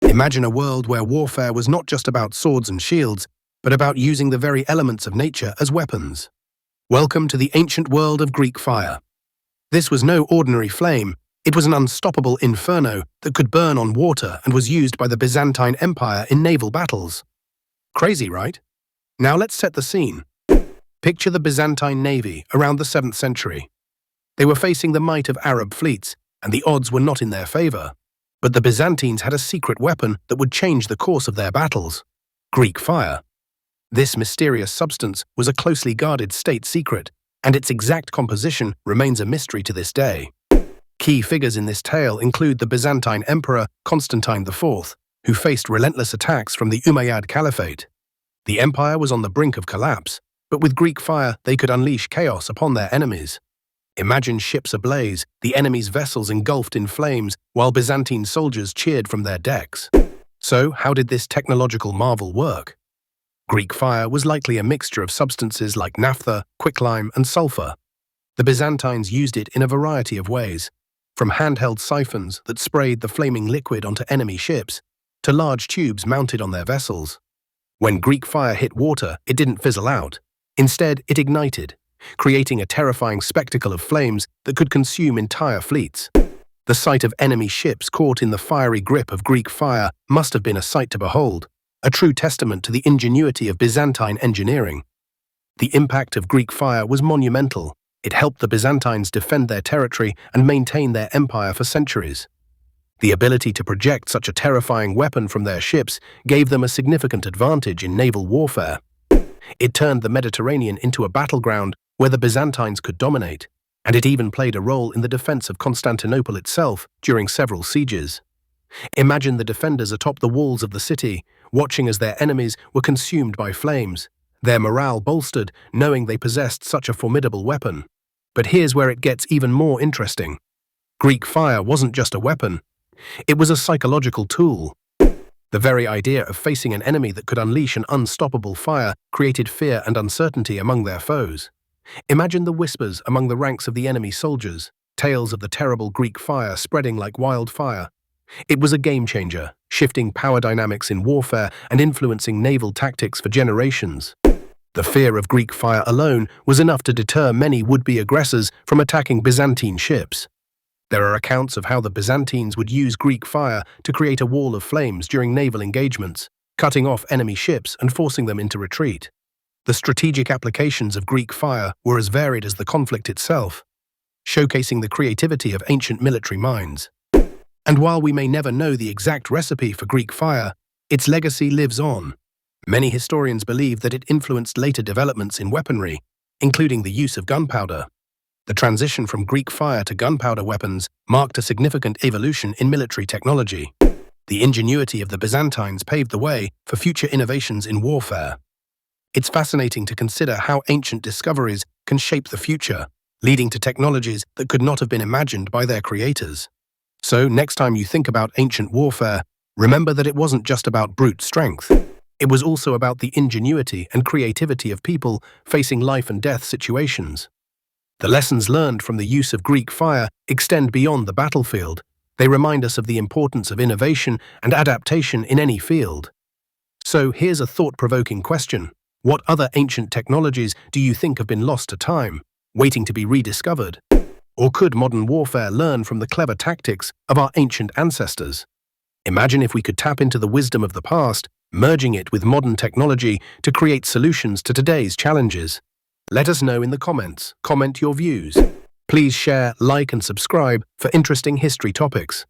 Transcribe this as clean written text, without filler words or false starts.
Imagine a world where warfare was not just about swords and shields, but about using the very elements of nature as weapons. Welcome to the ancient world of Greek fire. This was no ordinary flame. It was an unstoppable inferno that could burn on water and was used by the Byzantine Empire in naval battles. Crazy, right? Now let's set the scene. Picture the Byzantine navy around the 7th century. They were facing the might of Arab fleets, and the odds were not in their favor. But the Byzantines had a secret weapon that would change the course of their battles: Greek fire. This mysterious substance was a closely guarded state secret, and its exact composition remains a mystery to this day. Key figures in this tale include the Byzantine Emperor Constantine IV, who faced relentless attacks from the Umayyad Caliphate. The empire was on the brink of collapse, but with Greek fire they could unleash chaos upon their enemies. Imagine ships ablaze, the enemy's vessels engulfed in flames, while Byzantine soldiers cheered from their decks. So, how did this technological marvel work? Greek fire was likely a mixture of substances like naphtha, quicklime, and sulfur. The Byzantines used it in a variety of ways, from handheld siphons that sprayed the flaming liquid onto enemy ships, to large tubes mounted on their vessels. When Greek fire hit water, it didn't fizzle out. Instead, it ignited, creating a terrifying spectacle of flames that could consume entire fleets. The sight of enemy ships caught in the fiery grip of Greek fire must have been a sight to behold, a true testament to the ingenuity of Byzantine engineering. The impact of Greek fire was monumental. It helped the Byzantines defend their territory and maintain their empire for centuries. The ability to project such a terrifying weapon from their ships gave them a significant advantage in naval warfare. It turned the Mediterranean into a battleground where the Byzantines could dominate, and it even played a role in the defense of Constantinople itself during several sieges. Imagine the defenders atop the walls of the city, watching as their enemies were consumed by flames, their morale bolstered knowing they possessed such a formidable weapon. But here's where it gets even more interesting. Greek fire wasn't just a weapon. It was a psychological tool. The very idea of facing an enemy that could unleash an unstoppable fire created fear and uncertainty among their foes. Imagine the whispers among the ranks of the enemy soldiers, tales of the terrible Greek fire spreading like wildfire. It was a game-changer, shifting power dynamics in warfare and influencing naval tactics for generations. The fear of Greek fire alone was enough to deter many would-be aggressors from attacking Byzantine ships. There are accounts of how the Byzantines would use Greek fire to create a wall of flames during naval engagements, cutting off enemy ships and forcing them into retreat. The strategic applications of Greek fire were as varied as the conflict itself, showcasing the creativity of ancient military minds. And while we may never know the exact recipe for Greek fire, its legacy lives on. Many historians believe that it influenced later developments in weaponry, including the use of gunpowder. The transition from Greek fire to gunpowder weapons marked a significant evolution in military technology. The ingenuity of the Byzantines paved the way for future innovations in warfare. It's fascinating to consider how ancient discoveries can shape the future, leading to technologies that could not have been imagined by their creators. So, next time you think about ancient warfare, remember that it wasn't just about brute strength. It was also about the ingenuity and creativity of people facing life-and-death situations. The lessons learned from the use of Greek fire extend beyond the battlefield. They remind us of the importance of innovation and adaptation in any field. So, here's a thought-provoking question. What other ancient technologies do you think have been lost to time, waiting to be rediscovered? Or could modern warfare learn from the clever tactics of our ancient ancestors? Imagine if we could tap into the wisdom of the past, merging it with modern technology to create solutions to today's challenges. Let us know in the comments. Comment your views. Please share, like, and subscribe for interesting history topics.